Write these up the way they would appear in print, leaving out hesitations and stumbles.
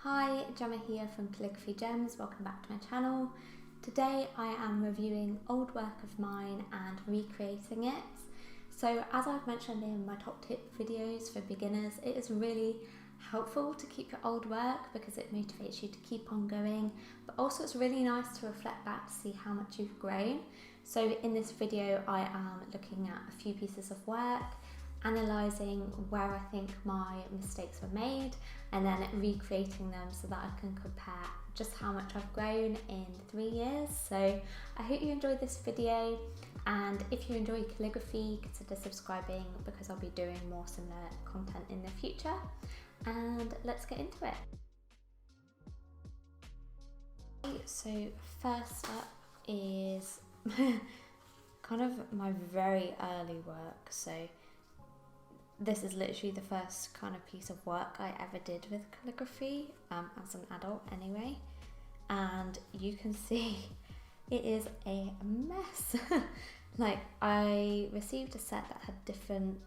Hi, Gemma here from Calligraphy Gems. Welcome back to my channel. Today I am reviewing old work of mine and recreating it. So as I've mentioned in my top tip videos for beginners, it is really helpful to keep your old work because it motivates you to keep on going, but also it's really nice to reflect back to see how much you've grown. So in this video I am looking at a few pieces of work, analysing where I think my mistakes were made, and then recreating them so that I can compare just how much I've grown in 3 years. So I hope you enjoyed this video, and if you enjoy calligraphy, consider subscribing because I'll be doing more similar content in the future. And let's get into it. So first up is kind of my very early work. So this is literally the first kind of piece of work I ever did with calligraphy, as an adult anyway, and you can see it is a mess. Like, I received a set that had different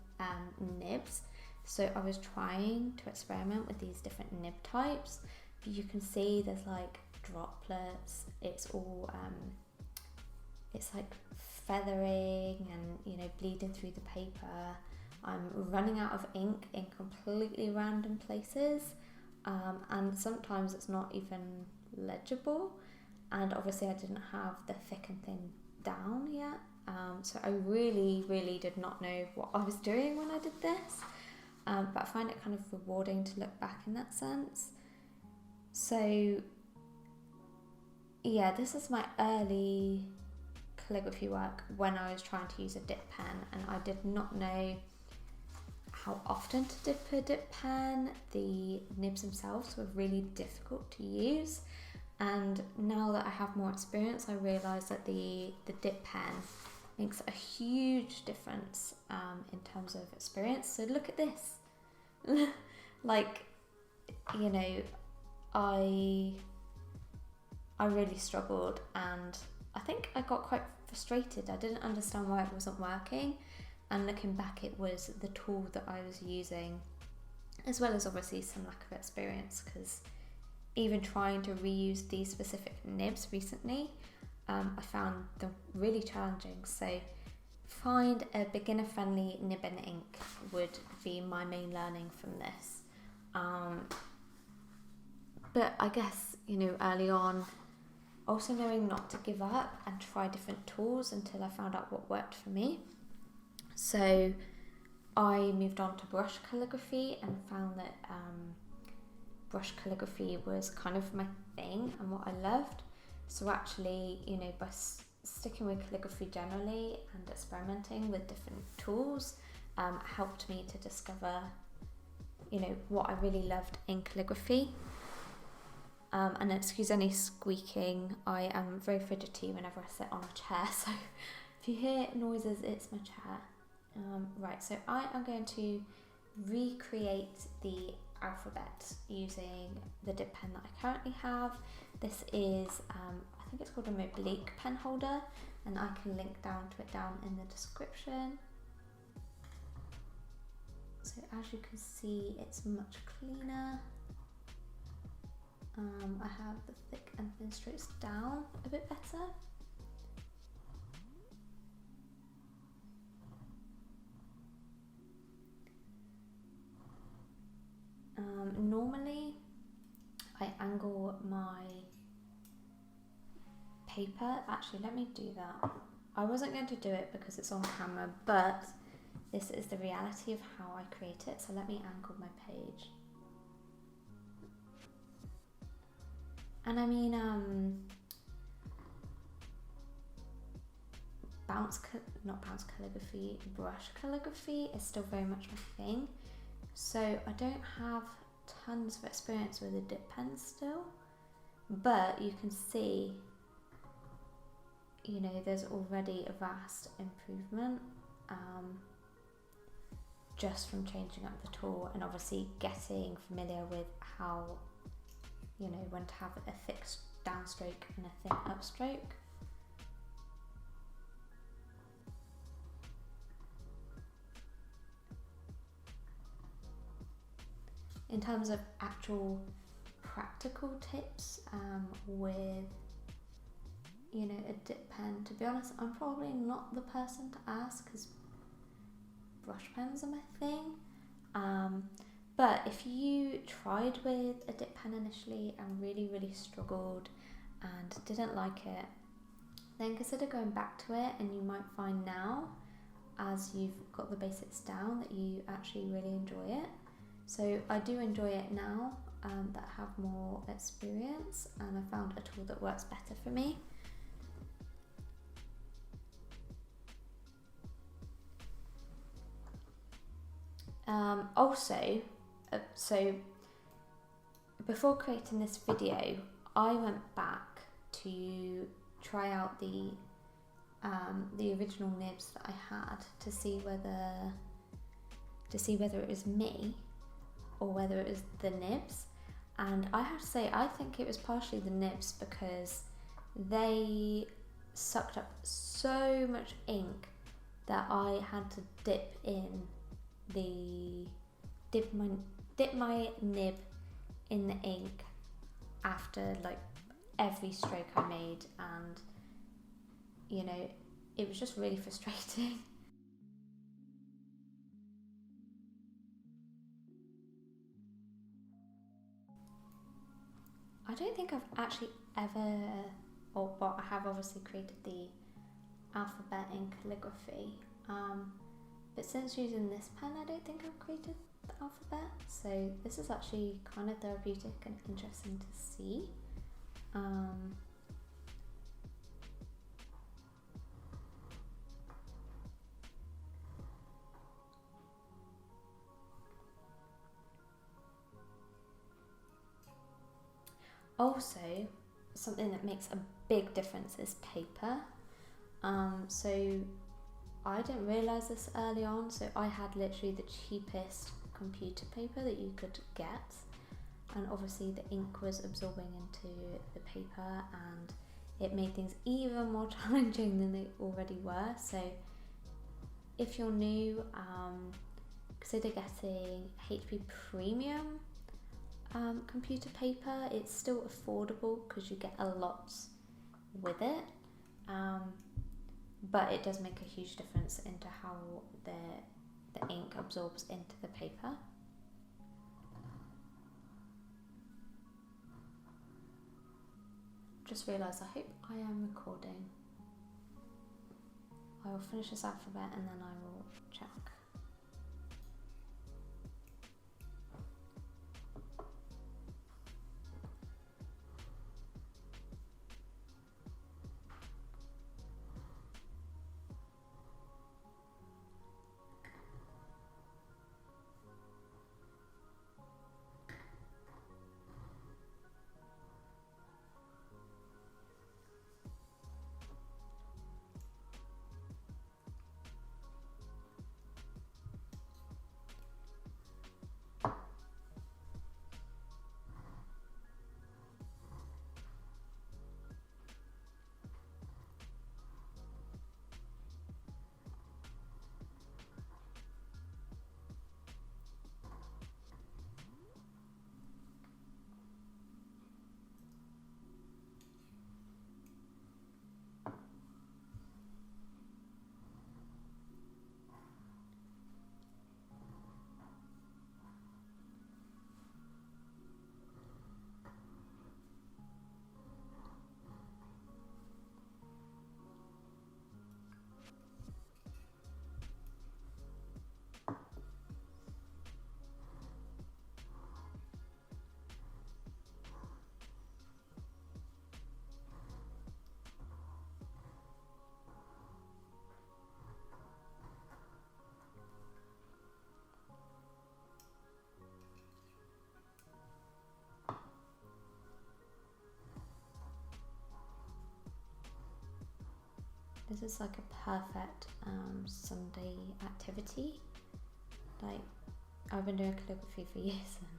nibs, so I was trying to experiment with these different nib types, but you can see there's like droplets, it's all it's like feathering and, you know, bleeding through the paper. I'm running out of ink in completely random places, and sometimes it's not even legible, and obviously I didn't have the thick and thin down yet, so I really did not know what I was doing when I did this, but I find it kind of rewarding to look back in that sense. So yeah, this is my early calligraphy work when I was trying to use a dip pen, and I did not know how often to dip a dip pen. The nibs themselves were really difficult to use, and now that I have more experience I realise that the dip pen makes a huge difference in terms of experience. So look at this. Like, you know, I really struggled, and I think I got quite frustrated. I didn't understand why it wasn't working. And looking back, it was the tool that I was using, as well as obviously some lack of experience, because even trying to reuse these specific nibs recently, I found them really challenging. So find a beginner-friendly nib and ink would be my main learning from this. But I guess, you know, early on, also knowing not to give up and try different tools until I found out what worked for me. So I moved on to brush calligraphy and found that brush calligraphy was kind of my thing and what I loved. So actually, you know, by sticking with calligraphy generally and experimenting with different tools, helped me to discover, you know, what I really loved in calligraphy. And excuse any squeaking, I am very fidgety whenever I sit on a chair, so if you hear noises, it's my chair. Right, so I am going to recreate the alphabet using the dip pen that I currently have. This is, I think it's called a Moblique pen holder, and I can link down to it down in the description. So as you can see, it's much cleaner. I have the thick and thin strokes down a bit better. Normally I angle my paper. Actually, let me do that. I wasn't going to do it because it's on camera, but this is the reality of how I create it. So let me angle my page. And I mean, brush calligraphy is still very much my thing. So I don't have tons of experience with a dip pen still, but you can see, you know, there's already a vast improvement just from changing up the tool and obviously getting familiar with how, you know, when to have a thick downstroke and a thin upstroke. In terms of actual practical tips with, you know, a dip pen, to be honest, I'm probably not the person to ask because brush pens are my thing. But if you tried with a dip pen initially and really struggled and didn't like it, then consider going back to it, and you might find now, as you've got the basics down, that you actually really enjoy it. So I do enjoy it now that I have more experience, and I found a tool that works better for me. So before creating this video, I went back to try out the original nibs that I had to see whether it was me or whether it was the nibs. And I have to say, I think it was partially the nibs because they sucked up so much ink that I had to dip my nib in the ink after like every stroke I made, and you know, it was just really frustrating. I don't think I've actually ever, well, I have obviously created the alphabet in calligraphy, but since using this pen, I don't think I've created the alphabet, so this is actually kind of therapeutic and interesting to see. Also, something that makes a big difference is paper. So I didn't realise this early on, so I had literally the cheapest computer paper that you could get, and obviously the ink was absorbing into the paper and it made things even more challenging than they already were. So if you're new, consider getting HP Premium computer paper. It's still affordable because you get a lot with it, but it does make a huge difference into how the ink absorbs into the paper. Just realised, I hope I am recording. I will finish this alphabet and then I will check. This is like a perfect Sunday activity. Like, I've been doing calligraphy for years and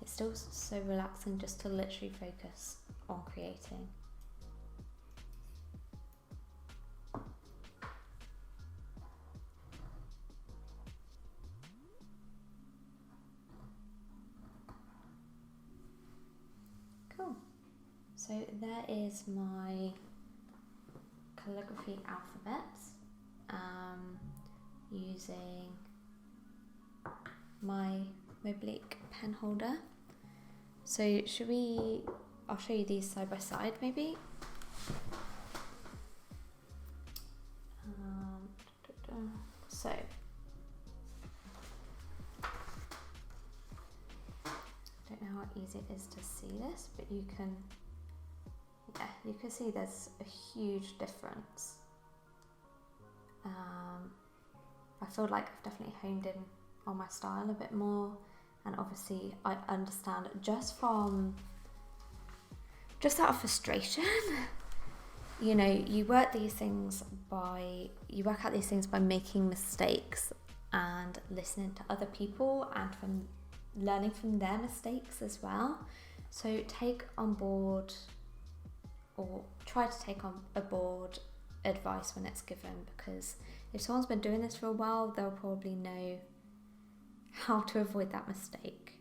it's still so relaxing just to literally focus on creating. So there is my calligraphy alphabet, using my Moblique pen holder. So I'll show you these side by side maybe. So I don't know how easy it is to see this, but you can see there's a huge difference. I feel like I've definitely honed in on my style a bit more, and obviously I understand just out of frustration. You know, you work out these things by making mistakes and listening to other people and from learning from their mistakes as well. So take on board, or try to take on board advice when it's given, because if someone's been doing this for a while, they'll probably know how to avoid that mistake.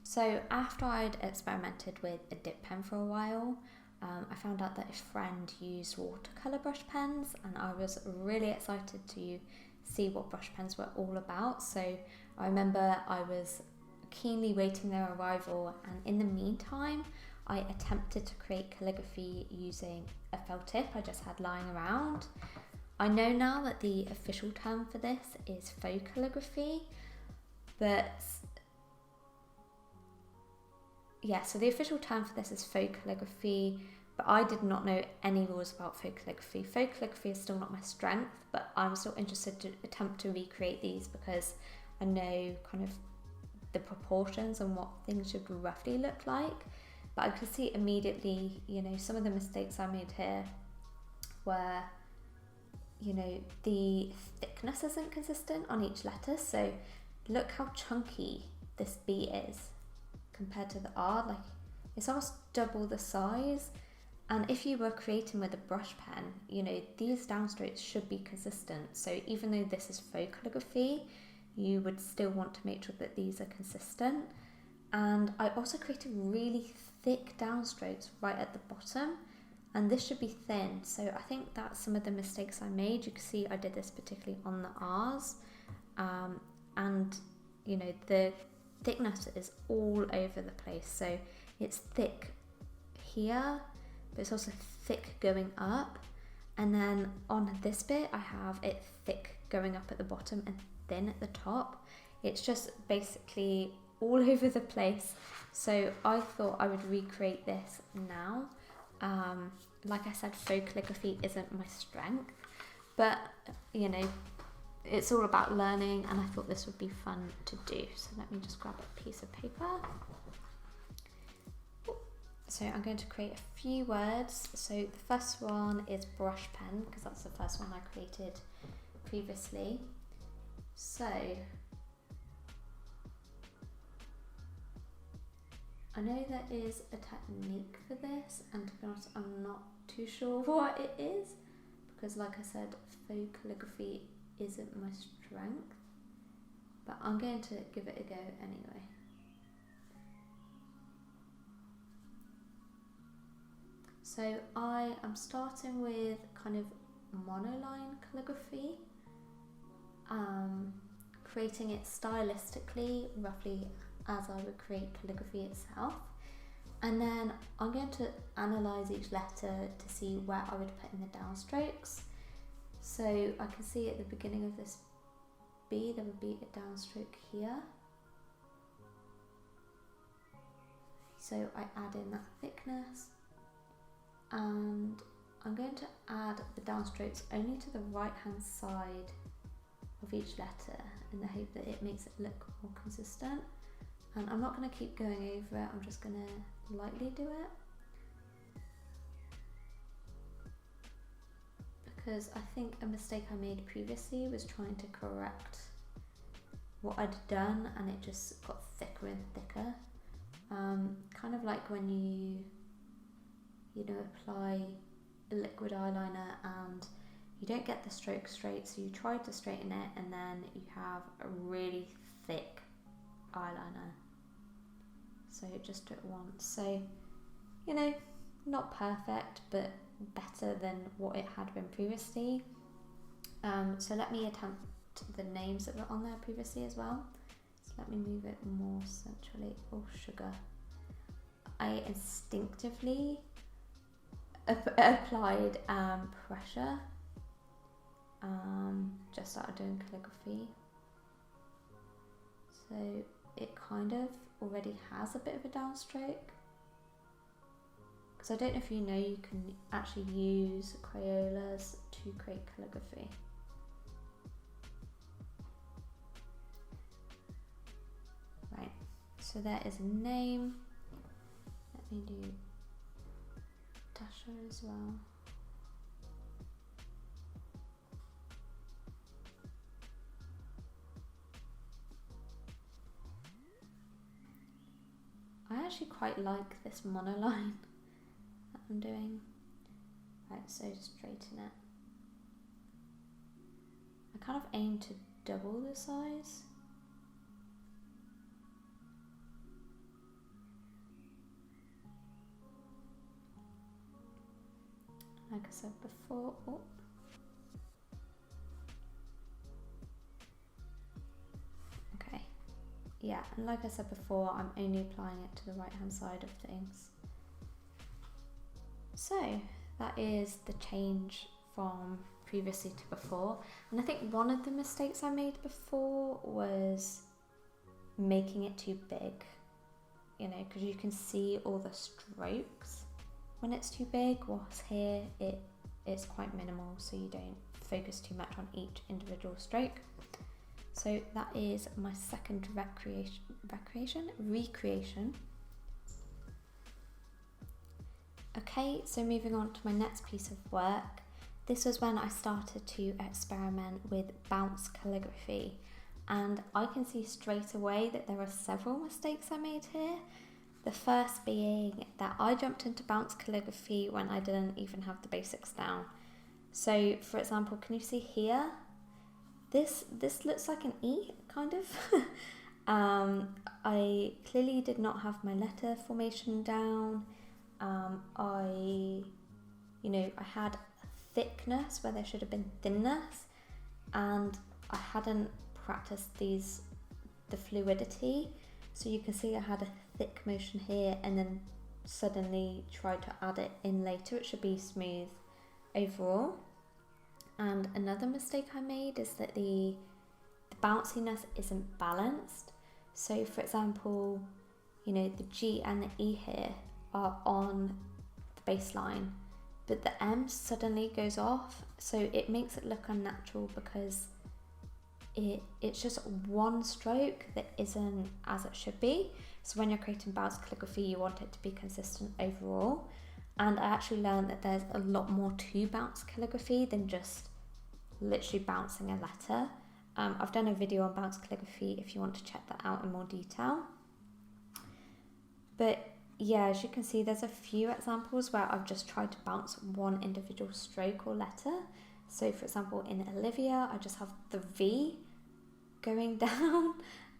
So after I'd experimented with a dip pen for a while, I found out that a friend used watercolour brush pens, and I was really excited to see what brush pens were all about. So I remember I was keenly waiting their arrival, and in the meantime I attempted to create calligraphy using a felt tip I just had lying around. I know now that the official term for this is faux calligraphy, but yeah, so the official term for this is faux calligraphy, but I did not know any rules about faux calligraphy. Faux calligraphy is still not my strength, but I'm still interested to attempt to recreate these because I know kind of the proportions and what things should roughly look like. But I could see immediately, you know, some of the mistakes I made here were, you know, the thickness isn't consistent on each letter. So look how chunky this B is compared to the R. Like, it's almost double the size. And if you were creating with a brush pen, you know, these downstrokes should be consistent. So even though this is faux calligraphy, you would still want to make sure that these are consistent. And I also created really thick downstrokes right at the bottom, and this should be thin. So I think that's some of the mistakes I made. You can see I did this particularly on the R's, and you know, the thickness is all over the place. So it's thick here, but it's also thick going up, and then on this bit I have it thick going up at the bottom and thin at the top. It's just basically all over the place. So I thought I would recreate this now. Like I said, faux calligraphy isn't my strength, but you know, it's all about learning, and I thought this would be fun to do. So let me just grab a piece of paper. So I'm going to create a few words. So the first one is brush pen, because that's the first one I created previously. So I know there is a technique for this, and to be honest, I'm not too sure what it is, because like I said, faux calligraphy isn't my strength, but I'm going to give it a go anyway. So I am starting with kind of monoline calligraphy, creating it stylistically, roughly as I would create calligraphy itself. And then I'm going to analyse each letter to see where I would put in the downstrokes. So I can see at the beginning of this B, there would be a downstroke here. So I add in that thickness, and I'm going to add the downstrokes only to the right hand side of each letter in the hope that it makes it look more consistent. And I'm not going to keep going over it, I'm just going to lightly do it, because I think a mistake I made previously was trying to correct what I'd done, and it just got thicker and thicker. Kind of like when you know, apply a liquid eyeliner and you don't get the stroke straight, so you try to straighten it and then you have a really thick eyeliner. so just do it once. So, you know, not perfect, but better than what it had been previously. So let me attempt the names that were on there previously as well. So let me move it more centrally. Oh, sugar. I instinctively applied pressure, just started doing calligraphy. So it kind of already has a bit of a downstroke. Because I don't know if you know, you can actually use Crayolas to create calligraphy. Right, so there is a name. Let me do Dasher as well. I actually quite like this monoline that I'm doing. Right, so straighten it. I kind of aim to double the size. Like I said before, oh. Okay, yeah, and like I said before, I'm only applying it to the right hand side of things. So that is the change from previously to before. And I think one of the mistakes I made before was making it too big, you know, because you can see all the strokes when it's too big, whilst here it's quite minimal, so you don't focus too much on each individual stroke. So that is my second recreation. Okay, so moving on to my next piece of work. This was when I started to experiment with bounce calligraphy, and I can see straight away that there are several mistakes I made here. The first being that I jumped into bounce calligraphy when I didn't even have the basics down. So for example, can you see here? This looks like an E, kind of. I clearly did not have my letter formation down. I had thickness where there should have been thinness, and I hadn't practiced the fluidity. So you can see I had a thick motion here and then suddenly tried to add it in later. It should be smooth overall. And another mistake I made is that the bounciness isn't balanced. So for example, you know, the G and the E here are on the baseline, but the M suddenly goes off, so it makes it look unnatural because it's just one stroke that isn't as it should be. So when you're creating bounce calligraphy, you want it to be consistent overall. And I actually learned that there's a lot more to bounce calligraphy than just literally bouncing a letter. I've done a video on bounce calligraphy if you want to check that out in more detail. But yeah, as you can see, there's a few examples where I've just tried to bounce one individual stroke or letter. So for example, in Olivia, I just have the V going down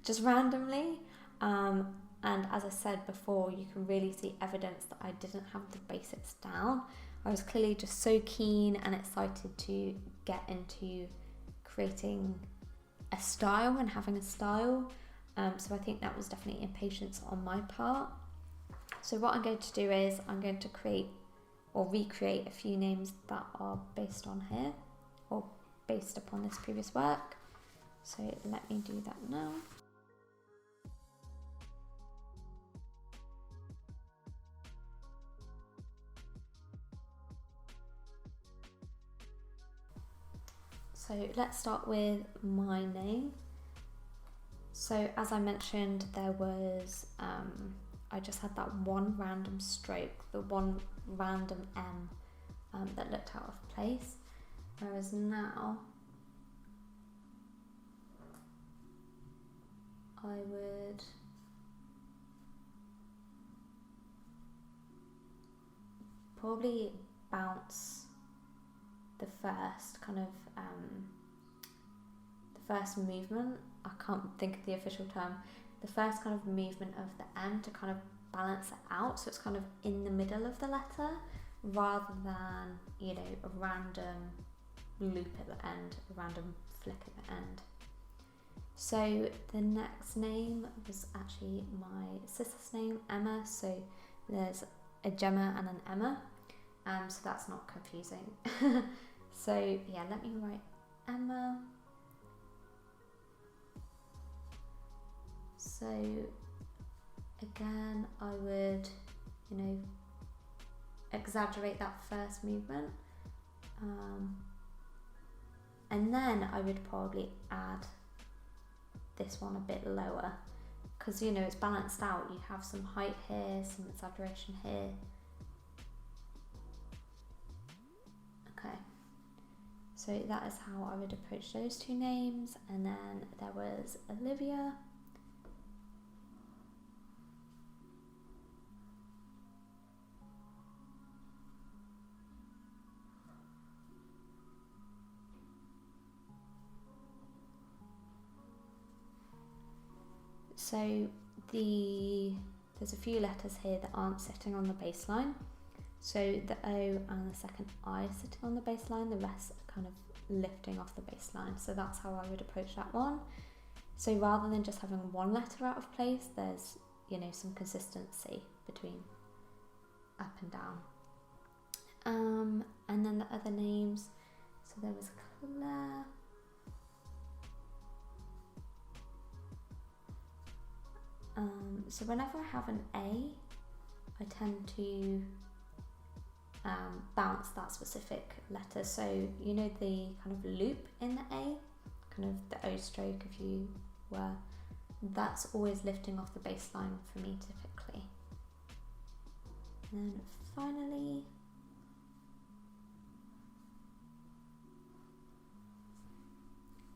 just randomly. And as I said before, you can really see evidence that I didn't have the basics down. I was clearly just so keen and excited to get into creating a style and having a style. So I think that was definitely impatience on my part. So what I'm going to do is I'm going to create or recreate a few names that are based on here or based upon this previous work. So let me do that now. So let's start with my name. So as I mentioned, there was, I just had that one random stroke, the one random M that looked out of place. Whereas now, I would probably bounce the first kind of, the first movement. I can't think of the official term. the first kind of movement of the M to kind of balance it out, so it's kind of in the middle of the letter rather than, you know, a random loop at the end, a random flick at the end. So the next name was actually my sister's name, Emma, so there's a Gemma and an Emma, so that's not confusing. So yeah, let me write Emma. So again, I would, you know, exaggerate that first movement, and then I would probably add this one a bit lower, because, you know, it's balanced out. You have some height here, some exaggeration here. Okay, so that is how I would approach those two names. And then there was Olivia. So there's a few letters here that aren't sitting on the baseline. So the O and the second I are sitting on the baseline, the rest are kind of lifting off the baseline. So that's how I would approach that one. So rather than just having one letter out of place, there's, you know, some consistency between up and down. And then the other names, so there was Claire. So whenever I have an A, I tend to bounce that specific letter. So, you know, the kind of loop in the A, kind of the O stroke, if you were, that's always lifting off the baseline for me typically. And then finally,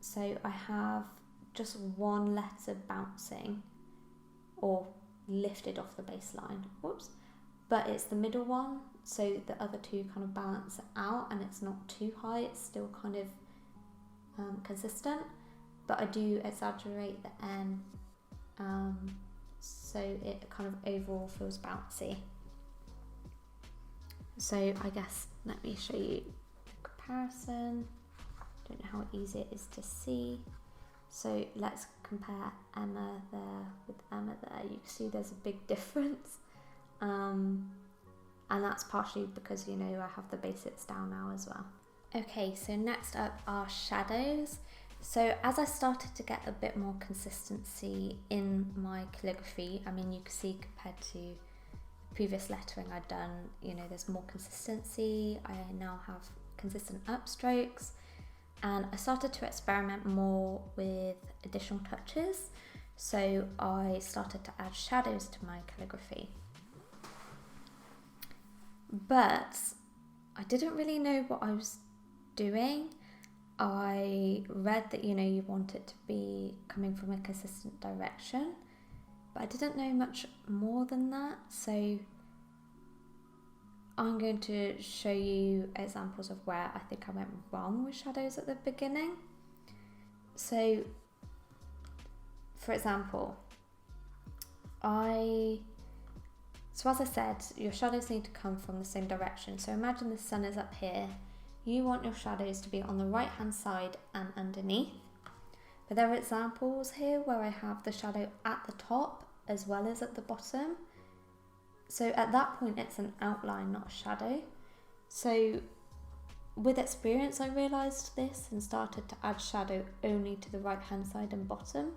so I have just one letter bouncing or lifted off the baseline, whoops, but it's the middle one, so the other two kind of balance it out and it's not too high, it's still kind of consistent, but I do exaggerate the N, so it kind of overall feels bouncy. So I guess let me show you the comparison. Don't know how easy it is to see. So let's compare Emma there with Emma there. You can see there's a big difference. And that's partially because, you know, I have the basics down now as well. Okay, so next up are shadows. So as I started to get a bit more consistency in my calligraphy, I mean, you can see compared to the previous lettering I'd done, you know, there's more consistency. I now have consistent upstrokes. And I started to experiment more with additional touches, so I started to add shadows to my calligraphy. But I didn't really know what I was doing. I read that, you know, you want it to be coming from a consistent direction, but I didn't know much more than that, so I'm going to show you examples of where I think I went wrong with shadows at the beginning. So, for example, so as I said, your shadows need to come from the same direction. So imagine the sun is up here. You want your shadows to be on the right hand side and underneath. But there are examples here where I have the shadow at the top as well as at the bottom. So at that point it's an outline, not a shadow. So with experience I realised this and started to add shadow only to the right hand side and bottom.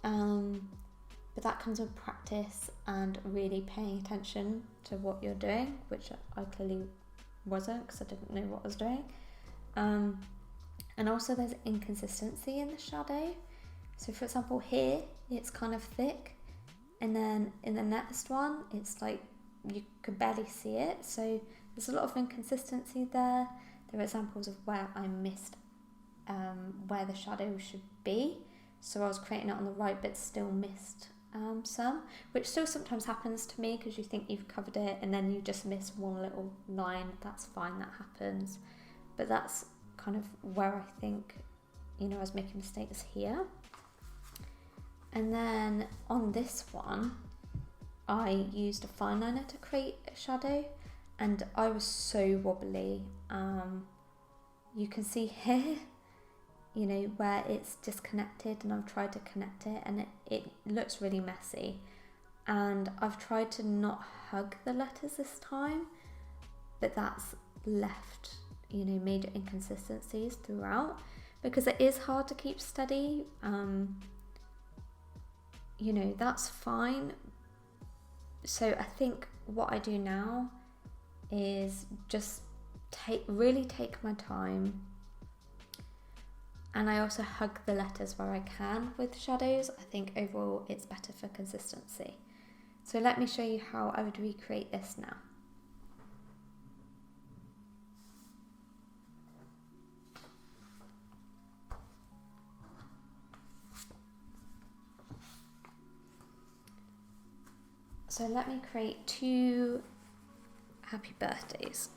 But that comes with practice and really paying attention to what you're doing, which I clearly wasn't because I didn't know what I was doing. And also there's inconsistency in the shadow. So for example here it's kind of thick, and then in the next one it's like you could barely see it, so there's a lot of inconsistency there. There are examples of where I missed where the shadow should be, so I was creating it on the right but still missed some, which still sometimes happens to me because you think you've covered it and then you just miss one little line. That's fine, that happens, but that's kind of where I think, you know, I was making mistakes here. And then on this one, I used a fine liner to create a shadow, and I was so wobbly. You can see here, you know, where it's disconnected, and I've tried to connect it and it looks really messy. And I've tried to not hug the letters this time, but that's left, you know, major inconsistencies throughout, because it is hard to keep steady. You know, that's fine. So I think what I do now is just really take my time, and I also hug the letters where I can with shadows. I think overall it's better for consistency. So let me show you how I would recreate this now. So let me create 2 happy birthdays.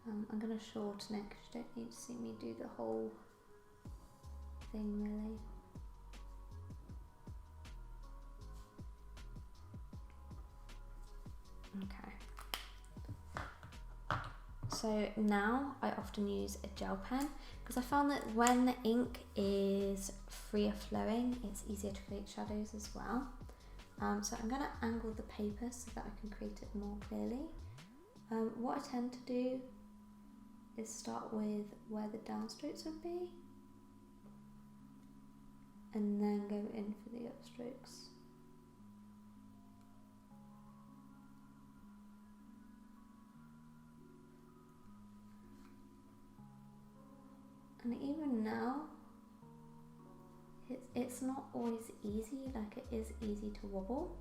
I'm going to shorten it because you don't need to see me do the whole thing really. Okay. So now I often use a gel pen because I found that when the ink is freer flowing, it's easier to create shadows as well. So I'm going to angle the paper so that I can create it more clearly. What I tend to do is start with where the downstrokes would be, and then go in for the upstrokes. And even now, it's not always easy, like it is easy to wobble,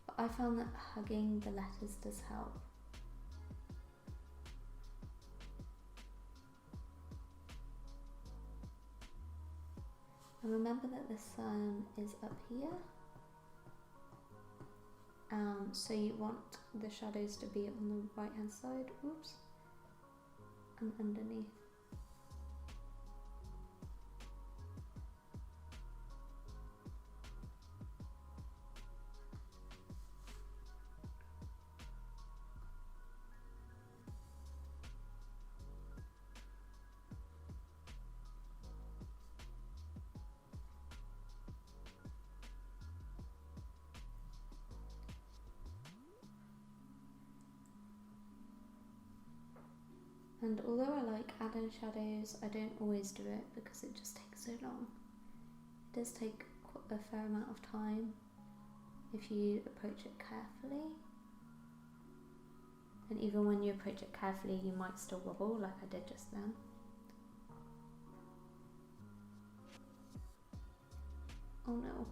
but I found that hugging the letters does help. And remember that the sun is up here, so you want the shadows to be on the right hand side, oops, and underneath. And although I like adding shadows, I don't always do it because it just takes so long. It does take a fair amount of time if you approach it carefully. And even when you approach it carefully, you might still wobble like I did just then. Oh no.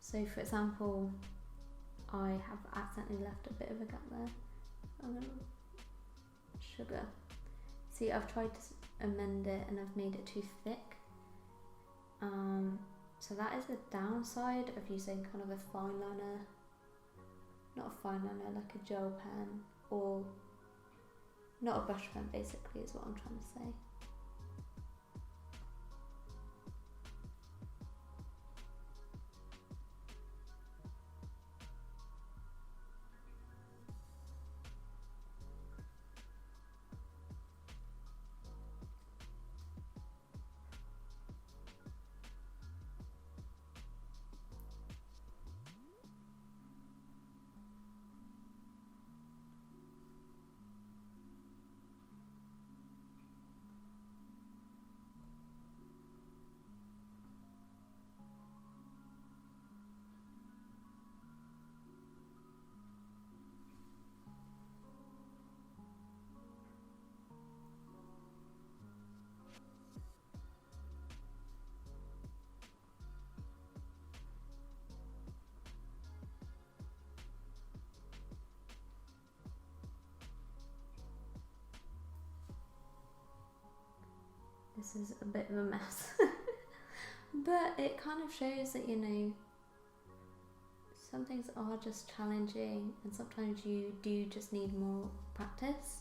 So for example, I have accidentally left a bit of a gap there. I'm gonna sugar. See, I've tried to amend it and I've made it too thick. So that is the downside of using kind of a fine liner, not a fine liner, like a gel pen, or not a brush pen basically is what I'm trying to say. This is a bit of a mess. But it kind of shows that, you know, some things are just challenging and sometimes you do just need more practice.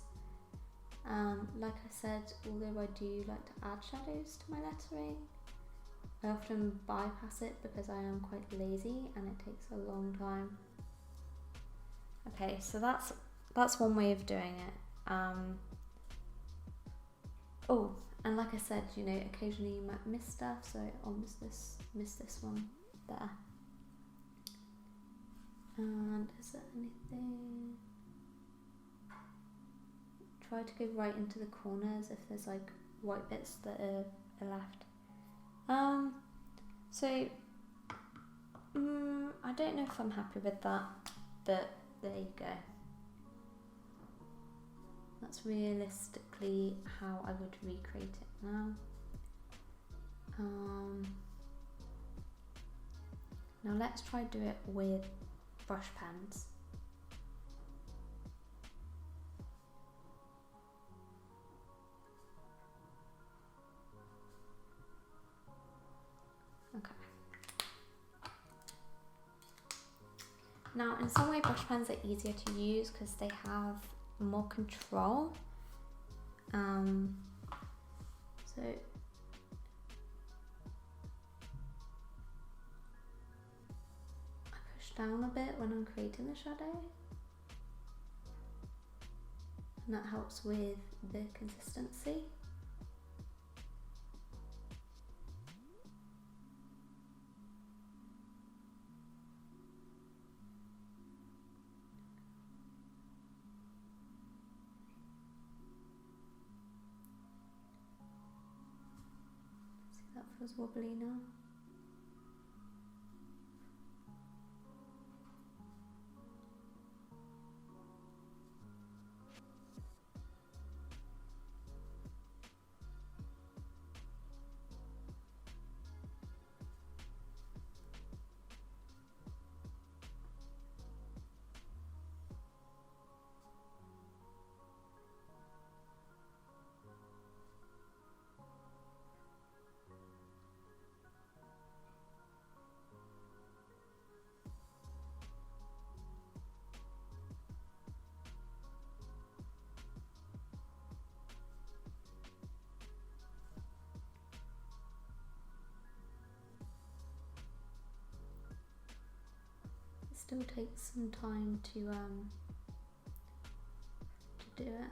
Like I said, although I do like to add shadows to my lettering, I often bypass it because I am quite lazy and it takes a long time. Okay, so that's one way of doing it. Oh, and like I said, you know, occasionally you might miss stuff, so I'll miss this one there. And is there anything? Try to go right into the corners if there's like white bits that are left. So I don't know if I'm happy with that, but there you go. That's realistically how I would recreate it now. Now let's try do it with brush pens. Okay. Now in some way brush pens are easier to use because they have more control. So I push down a bit when I'm creating the shadow, and that helps with the consistency. That feels wobbly now. Still takes some time to do it.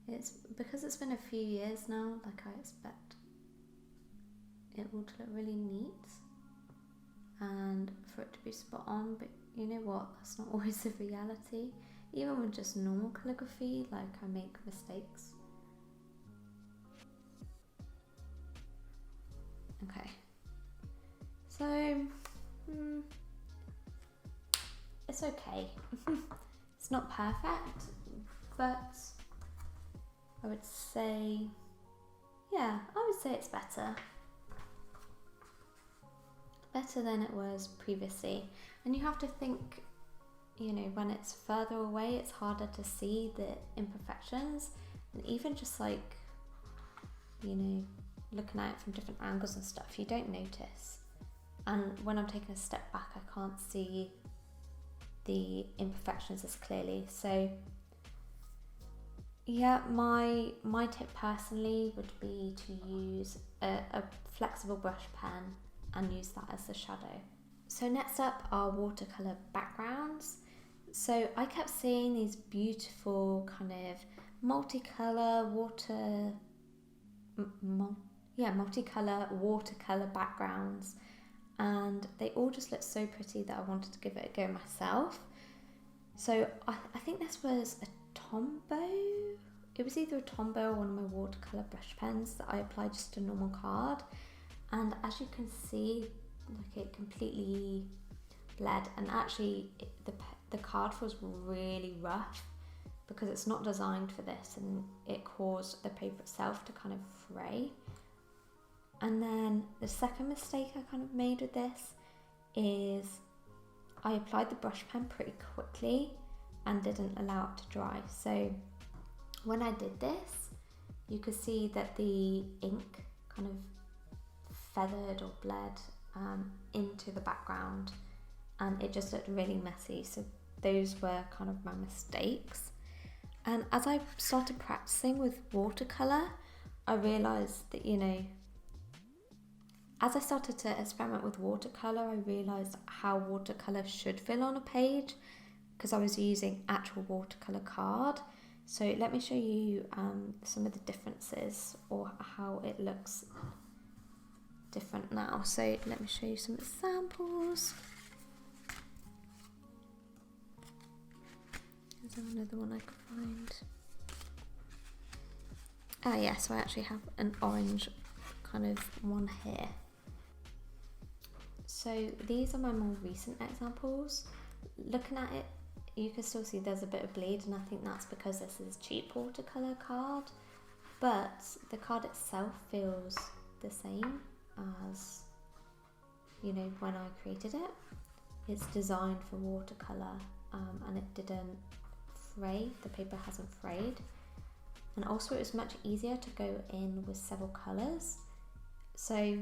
It's because it's been a few years now, like I expect it will look really neat and for it to be spot on, but you know what, that's not always the reality. Even with just normal calligraphy, like I make mistakes. Okay, so it's okay. It's not perfect, but I would say, yeah, I would say it's better. Better than it was previously. And you have to think you know, when it's further away, it's harder to see the imperfections, and even just like, you know, looking at it from different angles and stuff, you don't notice. And when I'm taking a step back, I can't see the imperfections as clearly. So yeah, my tip personally would be to use a flexible brush pen and use that as the shadow. So next up are watercolour backgrounds. So I kept seeing these beautiful kind of multicolour watercolour backgrounds, and they all just looked so pretty that I wanted to give it a go myself. So I think this was a Tombow. It was either a Tombow or one of my watercolour brush pens that I applied just a normal card, and as you can see, like, it completely bled, and actually the card was really rough because it's not designed for this, and it caused the paper itself to kind of fray. And then the second mistake I kind of made with this is I applied the brush pen pretty quickly and didn't allow it to dry. So when I did this, you could see that the ink kind of feathered or bled into the background, and it just looked really messy. So those were kind of my mistakes. And as I started practicing with watercolour, I realised that, you know, as I started to experiment with watercolour, I realised how watercolour should feel on a page, because I was using actual watercolour card. So let me show you some of the differences, or how it looks different now. So let me show you some examples. Is there another one I could find? Ah yeah, so I actually have an orange kind of one here. So these are my more recent examples. Looking at it, you can still see there's a bit of bleed, and I think that's because this is cheap watercolour card, but the card itself feels the same as, you know, when I created it. It's designed for watercolour, and it didn't fray, the paper hasn't frayed. And also it was much easier to go in with several colours. So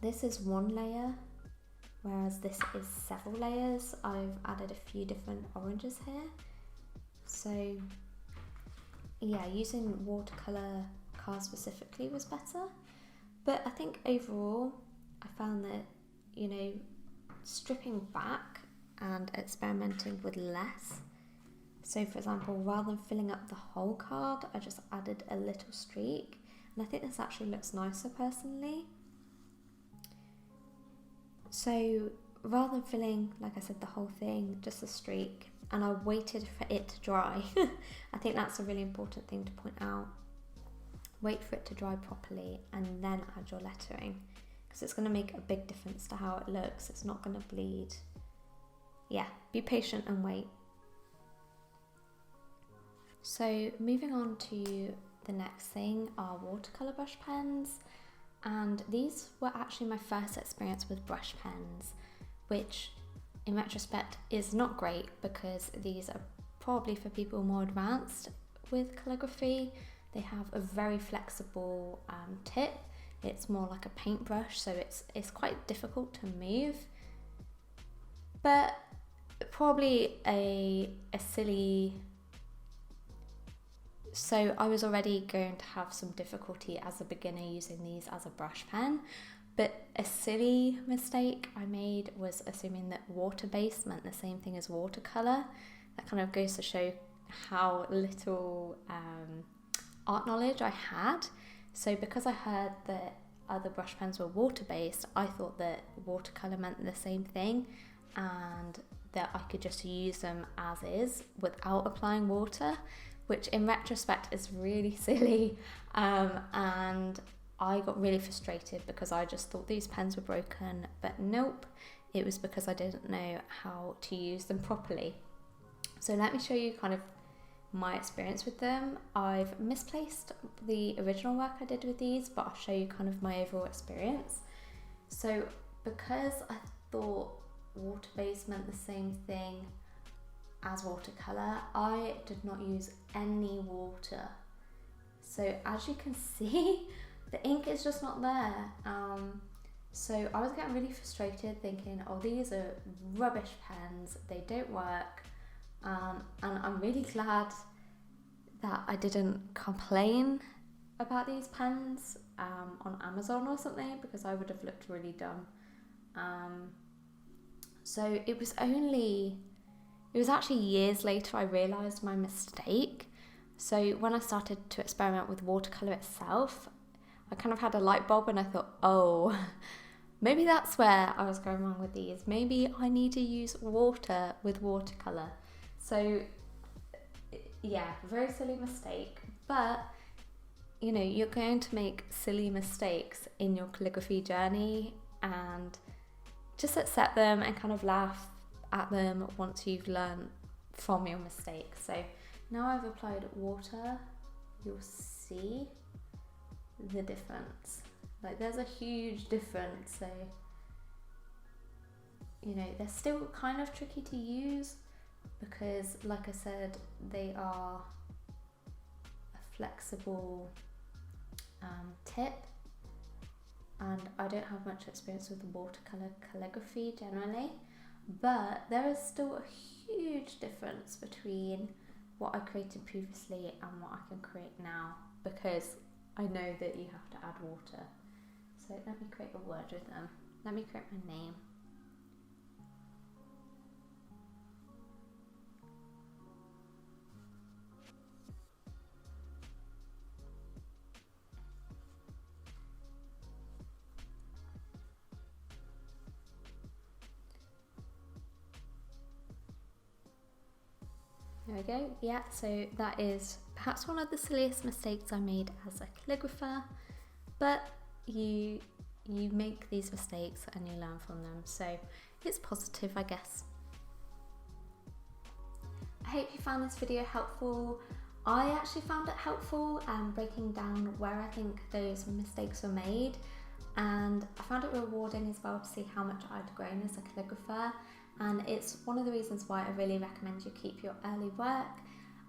this is one layer, whereas this is several layers. I've added a few different oranges here. So yeah, using watercolour card specifically was better. But I think overall, I found that, you know, stripping back and experimenting with less. So for example, rather than filling up the whole card, I just added a little streak. And I think this actually looks nicer personally. So rather than filling, like I said, the whole thing, just a streak, and I waited for it to dry. I think that's a really important thing to point out. Wait for it to dry properly and then add your lettering, because it's going to make a big difference to how it looks. It's not going to bleed. Yeah, be patient and wait. So moving on to the next thing are watercolour brush pens. And these were actually my first experience with brush pens, which in retrospect is not great, because these are probably for people more advanced with calligraphy. They have a very flexible tip. It's more like a paintbrush, so it's quite difficult to move. But probably a silly... So I was already going to have some difficulty as a beginner using these as a brush pen, but a silly mistake I made was assuming that water-based meant the same thing as watercolour. That kind of goes to show how little art knowledge I had. So because I heard that other brush pens were water-based, I thought that watercolour meant the same thing, and that I could just use them as is without applying water, which in retrospect is really silly, and I got really frustrated because I just thought these pens were broken, but nope, it was because I didn't know how to use them properly. So let me show you kind of my experience with them. I've misplaced the original work I did with these, but I'll show you kind of my overall experience. So because I thought water-based meant the same thing as watercolour, I did not use any water. So as you can see, the ink is just not there. So I was getting really frustrated thinking, oh, these are rubbish pens, they don't work. And I'm really glad that I didn't complain about these pens on Amazon or something, because I would have looked really dumb. So it was actually years later I realised my mistake. So when I started to experiment with watercolour itself, I kind of had a light bulb and I thought, oh, maybe that's where I was going wrong with these. Maybe I need to use water with watercolour. So yeah, very silly mistake. But you know, you're going to make silly mistakes in your calligraphy journey, and just accept them and kind of laugh at them once you've learned from your mistakes. So now I've applied water, you'll see the difference. Like, there's a huge difference. So, you know, they're still kind of tricky to use because, like I said, they are a flexible tip, and I don't have much experience with watercolour calligraphy generally, but there is still a huge difference between what I created previously and what I can create now, because I know that you have to add water. So let me create a word with them. Let me create my name. There we go. Yeah, so that is perhaps one of the silliest mistakes I made as a calligrapher, but you make these mistakes and you learn from them, so it's positive, I guess. I hope you found this video helpful. I actually found it helpful breaking down where I think those mistakes were made, and I found it rewarding as well to see how much I'd grown as a calligrapher, and it's one of the reasons why I really recommend you keep your early work.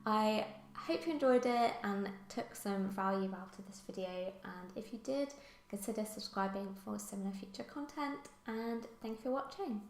I hope you enjoyed it and took some value out of this video, and if you did, consider subscribing for similar future content, and thank you for watching.